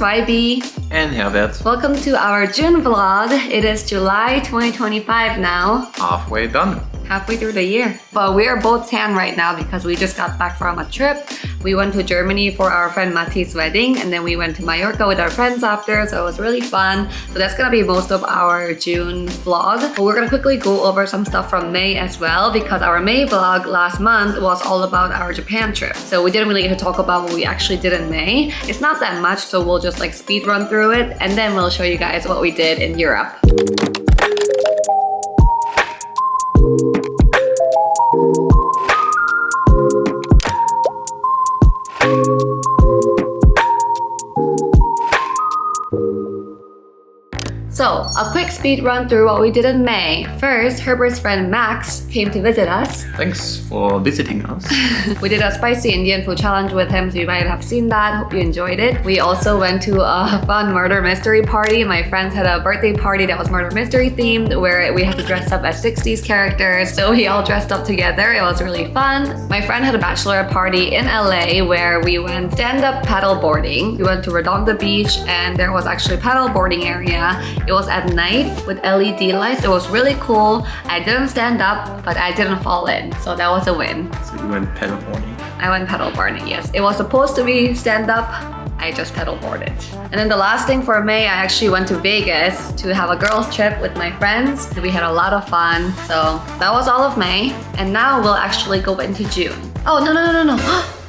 YB and Herbert. Welcome to our June vlog. It is July 2025 now. Halfway done. Halfway through the year. But we are both tan right now because we just got back from a trip. We went to Germany for our friend Mati's wedding, and then we went to Mallorca with our friends after, so it was really fun. So that's gonna be most of our June vlog. But we're gonna quickly go over some stuff from May as well, because our May vlog last month was all about our Japan trip. So we didn't really get to talk about what we actually did in May. It's not that much, so we'll just like speed run through it, and then we'll show you guys what we did in Europe. So, a quick speed run through what we did in May. First, Herbert's friend Max came to visit us. Thanks for visiting us. We did a spicy Indian food challenge with him, so you might have seen that. Hope you enjoyed it. We also went to a fun murder mystery party. My friends had a birthday party that was murder mystery themed, where we had to dress up as 60s characters. So we all dressed up together. It was really fun. My friend had a bachelorette party in LA where we went stand-up paddle boarding. We went to Redondo Beach, and there was actually a paddle boarding area. It was at night with LED lights. It was really cool. I didn't stand up, but I didn't fall in. So that was a win. So you went paddleboarding? I went paddleboarding, yes. It was supposed to be stand up. I just paddleboarded. And then the last thing for May, I actually went to Vegas to have a girls trip with my friends. We had a lot of fun. So that was all of May. And now we'll actually go into June. Oh, no.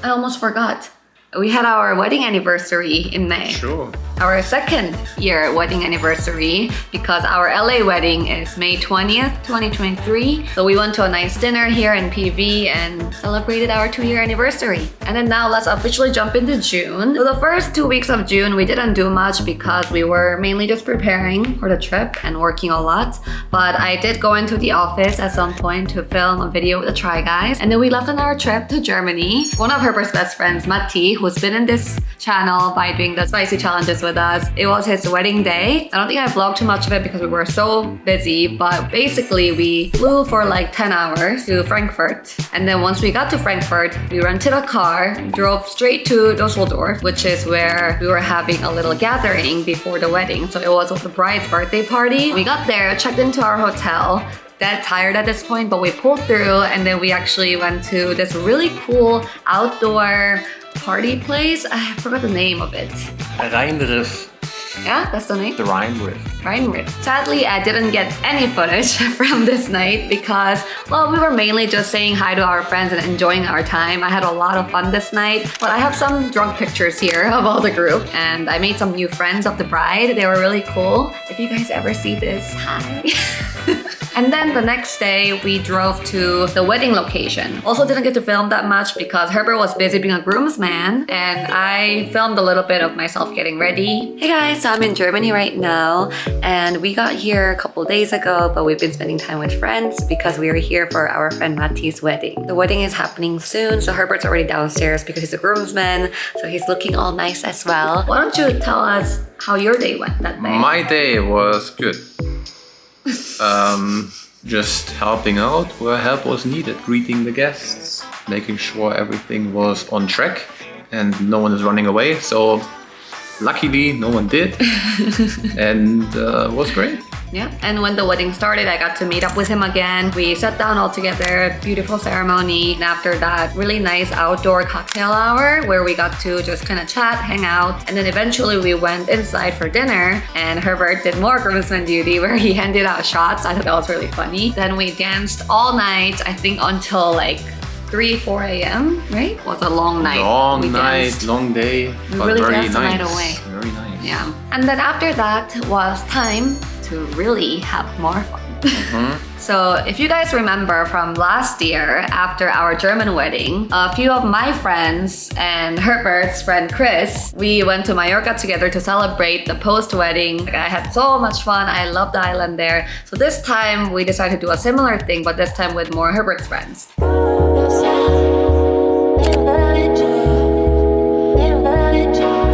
I almost forgot. We had our wedding anniversary in May. Sure. Our second year wedding anniversary, because our LA wedding is May 20th, 2023. So we went to a nice dinner here in PV and celebrated our 2-year anniversary. And then now let's officially jump into June. So the first 2 weeks of June, we didn't do much because we were mainly just preparing for the trip and working a lot. But I did go into the office at some point to film a video with the Try Guys. And then we left on our trip to Germany. One of Herbert's best friends, Matti, who's been in this channel by doing the spicy challenges with us. It was his wedding day. I don't think I vlogged too much of it because we were so busy, but basically we flew for like 10 hours to Frankfurt. And then once we got to Frankfurt, we rented a car, drove straight to Düsseldorf, which is where we were having a little gathering before the wedding. So it was the bride's birthday party. We got there, checked into our hotel, dead tired at this point, but we pulled through, and then we actually went to this really cool outdoor party place. I forgot the name of it. Rheinriff. Yeah, that's the name? The Rheinriff. Rheinriff. Sadly, I didn't get any footage from this night because, well, we were mainly just saying hi to our friends and enjoying our time. I had a lot of fun this night, but I have some drunk pictures here of all the group, and I made some new friends of the bride. They were really cool. If you guys ever see this, hi. And then the next day, we drove to the wedding location. Also didn't get to film that much because Herbert was busy being a groomsman, and I filmed a little bit of myself getting ready. Hey guys, so I'm in Germany right now, and we got here a couple days ago, but we've been spending time with friends because we are here for our friend Mati's wedding. The wedding is happening soon, so Herbert's already downstairs because he's a groomsman, so he's looking all nice as well. Why don't you tell us how your day went that day? My day was good. Just helping out where help was needed, greeting the guests, making sure everything was on track and no one is running away. So luckily no one did, and it was great. Yeah, and when the wedding started, I got to meet up with him again. We sat down all together, beautiful ceremony, and after that, really nice outdoor cocktail hour where we got to just kind of chat, hang out, and then eventually we went inside for dinner, and Herbert did more groomsman duty where he handed out shots. I thought that was really funny. Then we danced all night, I think until like 3-4 a.m., right? It was a long night. Long night, long day, we but really very danced the nice. night away. Very nice. Yeah. And then after that was time to really have more fun. So if you guys remember from last year, after our German wedding, a few of my friends and Herbert's friend Chris, we went to Mallorca together to celebrate the post-wedding. I had so much fun. I loved the island there. So this time we decided to do a similar thing, but this time with more Herbert's friends.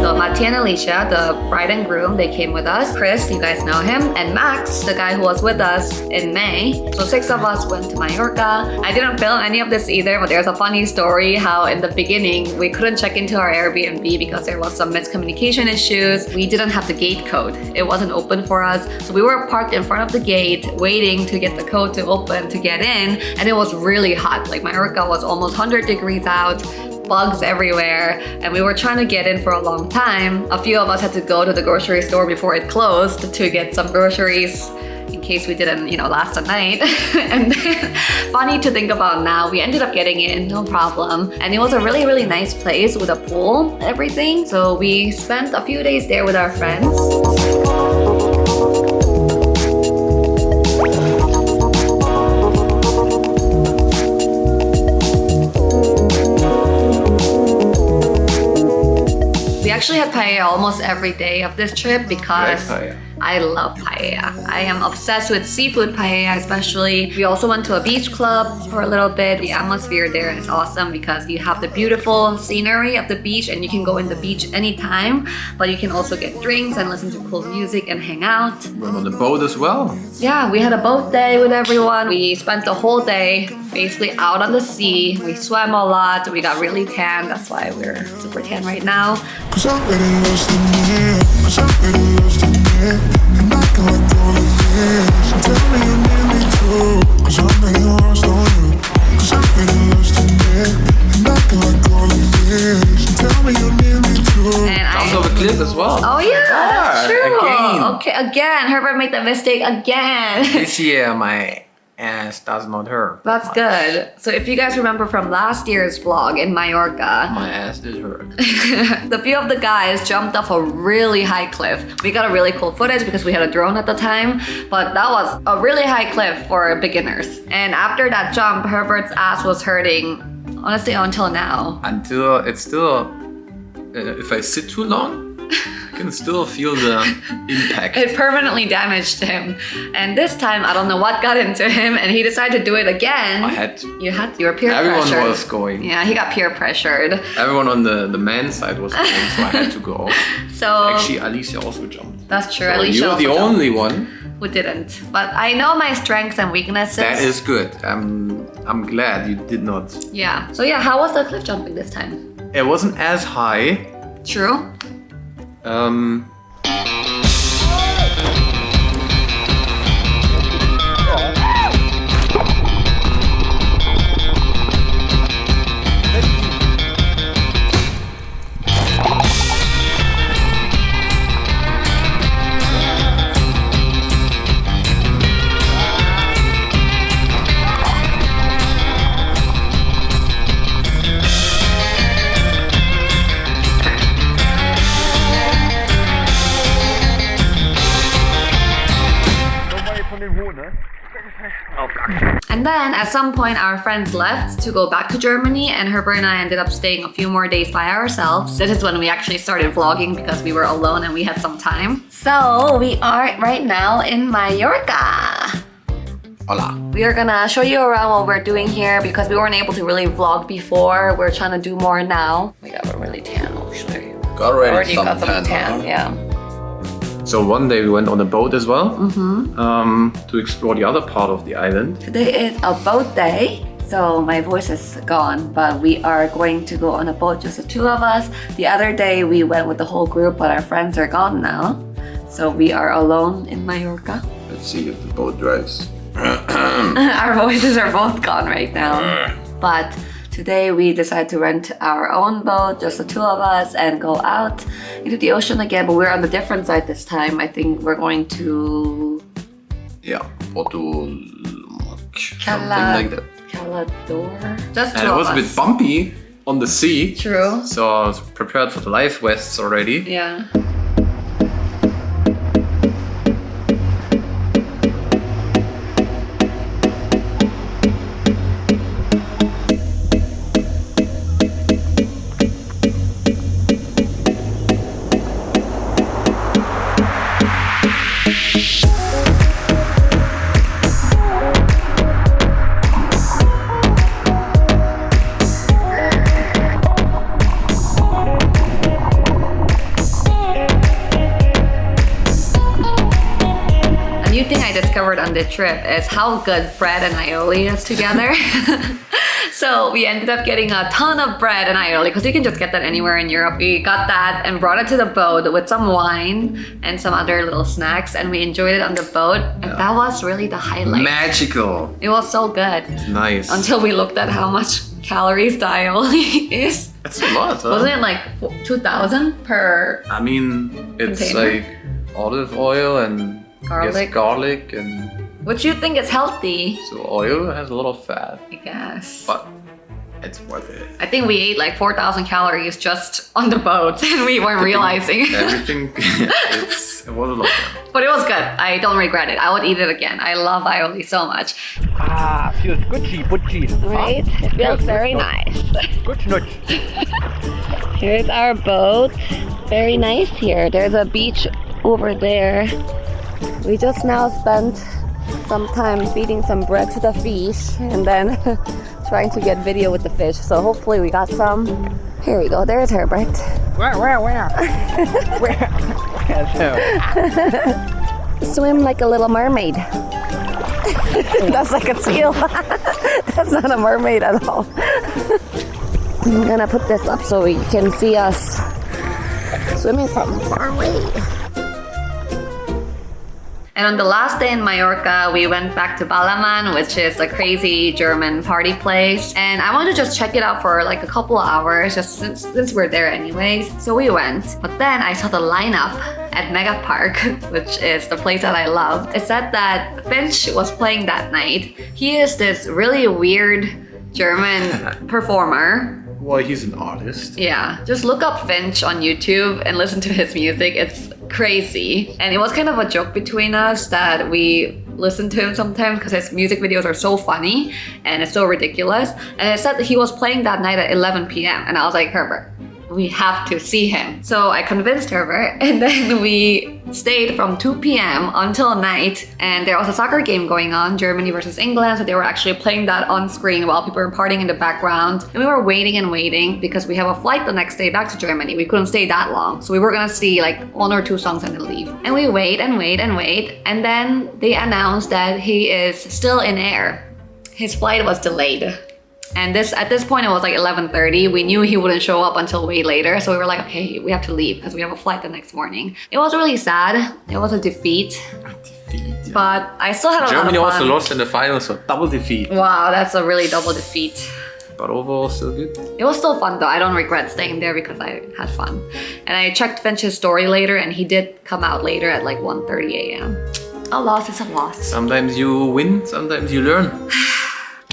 So Matty and Alicia, the bride and groom, they came with us. Chris, you guys know him, and Max, the guy who was with us in May. So 6 of us went to Mallorca. I didn't film any of this either, but there's a funny story how in the beginning we couldn't check into our Airbnb because there was some miscommunication issues. We didn't have the gate code. It wasn't open for us. So we were parked in front of the gate waiting to get the code to open to get in, and it was really hot. Like Mallorca was almost 100 degrees out, bugs everywhere, and we were trying to get in for a long time. A few of us had to go to the grocery store before it closed to get some groceries in case we didn't, last a night. And then, funny to think about now, we ended up getting in, no problem. And it was a really, really nice place with a pool and everything. So we spent a few days there with our friends. We actually had paella almost every day of this trip because I love paella. I am obsessed with seafood paella especially. We also went to a beach club for a little bit. The atmosphere there is awesome because you have the beautiful scenery of the beach and you can go in the beach anytime, but you can also get drinks and listen to cool music and hang out. Went on the boat as well. Yeah, we had a boat day with everyone. We spent the whole day basically out on the sea. We swam a lot. We got really tan. That's why we're super tan right now. Cause I'm really lost in it. Cause I'm really lost in it. And I can't go like this. And tell me you need me too. Cause I'm really lost on you. Cause I'm really lost in it. And I can't go like this. And tell me you need me too. And Jumped off a cliff as well. Oh yeah, that's true. Again. Okay, again. Herbert made the mistake again. This year my ass does not hurt. That's good. So if you guys remember from last year's vlog in Mallorca, My ass did hurt. the few of the guys jumped off a really high cliff. We got a really cool footage because we had a drone at the time, but that was a really high cliff for beginners. And after that jump, Herbert's ass was hurting, honestly, until now. Until it's still, if I sit too long, I can still feel the impact. It permanently damaged him. And this time, I don't know what got into him, and he decided to do it again. I had to. You were peer Everyone pressured. was going. Yeah, he got peer pressured. Everyone on the men's side was going, so I had to go. So Actually, Alicia also jumped. that's true. So Alicia you're also the jumped. only one. Who didn't. But I know my strengths and weaknesses. That is good. I'm glad you did not. Yeah. So yeah, how was the cliff jumping this time? It wasn't as high. True. And then at some point our friends left to go back to Germany, and Herbert and I ended up staying a few more days by ourselves. This is when we actually started vlogging because we were alone and we had some time. So we are right now in Mallorca. Hola. We are gonna show you around what we're doing here because we weren't able to really vlog before. We're trying to do more now. We got really tan actually. Got Already got some tan, yeah. So one day we went on a boat as well to explore the other part of the island. Today is a boat day, so my voice is gone, but we are going to go on a boat, just the two of us. The other day we went with the whole group, but our friends are gone now. So we are alone in Mallorca. Let's see if the boat drives. Our voices are both gone right now. But today we decided to rent our own boat, just the two of us, and go out into the ocean again, but we're on the different side this time. I think we're going to... Yeah, something like that. Calador? Just two And it of was us. a bit bumpy on the sea. True. So I was prepared for the life vests already. Yeah. I discovered on the trip is how good bread and aioli is together. So we ended up getting a ton of bread and aioli because you can just get that anywhere in Europe. We got that and brought it to the boat with some wine and some other little snacks, and we enjoyed it on the boat. And that was really the highlight. Magical. It was so good. It's nice. Until we looked at how much calories the aioli is. That's a lot, huh? Wasn't it like 2,000 per? I mean, it's container? like olive oil and I guess garlic and... Which you think is healthy? So oil has a lot of fat. I guess. But it's worth it. I think we ate like 4,000 calories just on the boat and we weren't realizing. Everything, it was a lot of fun. But it was good. I don't regret it. I would eat it again. I love aioli so much. Ah, feels goodgy, budgy. Right? It feels very nice. Good nut. Here's our boat. Very nice here. There's a beach over there. We just now spent some time feeding some bread to the fish and then trying to get video with the fish. So hopefully we got some. Here we go. There's Herbert. Where? Where? Swim like a little mermaid. That's like a seal. That's not a mermaid at all. I'm gonna put this up so you can see us swimming from far away. And on the last day in Mallorca, we went back to Ballermann, which is a crazy German party place. And I wanted to just check it out for like a couple of hours, just since we're there anyways. So we went. But then I saw the lineup at Mega Park, which is the place that I love. It said that Finch was playing that night. He is this really weird German performer. Well, he's an artist. Yeah, just look up Finch on YouTube and listen to his music. It's crazy. And it was kind of a joke between us that we listen to him sometimes because his music videos are so funny and it's so ridiculous. And it said that he was playing that night at 11 p.m. And I was like, Herbert, we have to see him. So I convinced Herbert and then we stayed from 2 p.m. until night. And there was a soccer game going on, Germany versus England. So they were actually playing that on screen while people were partying in the background. And we were waiting and waiting because we have a flight the next day back to Germany. We couldn't stay that long. So we were gonna see like 1 or 2 songs and then leave. And we wait and wait and wait. And then they announced that he is still in air. His flight was delayed. And at this point, it was like 11:30. We knew he wouldn't show up until way later. So we were like, okay, we have to leave because we have a flight the next morning. It was really sad. It was a defeat. But I still had a Germany lot of fun. also lost in the final, so double defeat. Wow, that's a really double defeat. But overall, still good. It was still fun though. I don't regret staying there because I had fun. And I checked Finch's story later and he did come out later at like 1:30 a.m. A loss is a loss. Sometimes you win, sometimes you learn.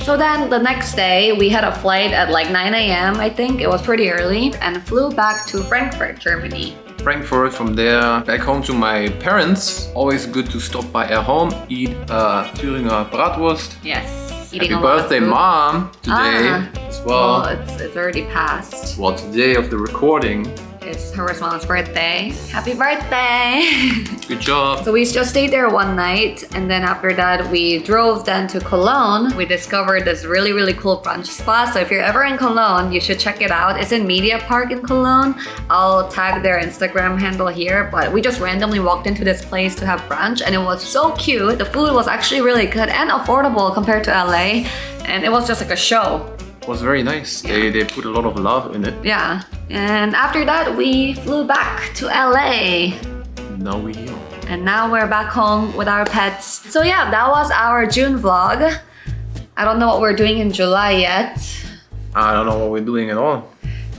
So then the next day we had a flight at like 9 a.m. I think. It was pretty early and flew back to Frankfurt, Germany. Frankfurt, from there back home to my parents. Always good to stop by at home, eat Thüringer Bratwurst. Yes. Happy birthday, Mom, today as well. Well, it's already passed. Well, today of the recording. It's her mom's birthday. Happy birthday! Good job. So we just stayed there one night and then after that we drove then to Cologne. We discovered this really, really cool brunch spot. So if you're ever in Cologne, you should check it out. It's in Media Park in Cologne. I'll tag their Instagram handle here, but we just randomly walked into this place to have brunch and it was so cute. The food was actually really good and affordable compared to LA. And it was just like a show. It was very nice. They put a lot of love in it. Yeah. And after that, we flew back to LA. Now we're here. And now we're back home with our pets. So yeah, that was our June vlog. I don't know what we're doing in July yet. I don't know what we're doing at all.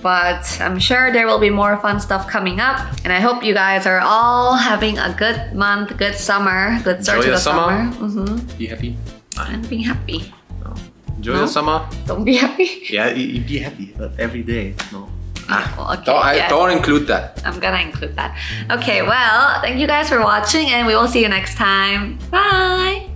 But I'm sure there will be more fun stuff coming up. And I hope you guys are all having a good month, good summer, good start to the summer. Be happy. And be happy. No. Enjoy the summer. Don't be happy. Yeah, you be happy, but every day. No. Well, okay, Don't include that. I'm gonna include that. Okay, well, thank you guys for watching and we will see you next time. Bye!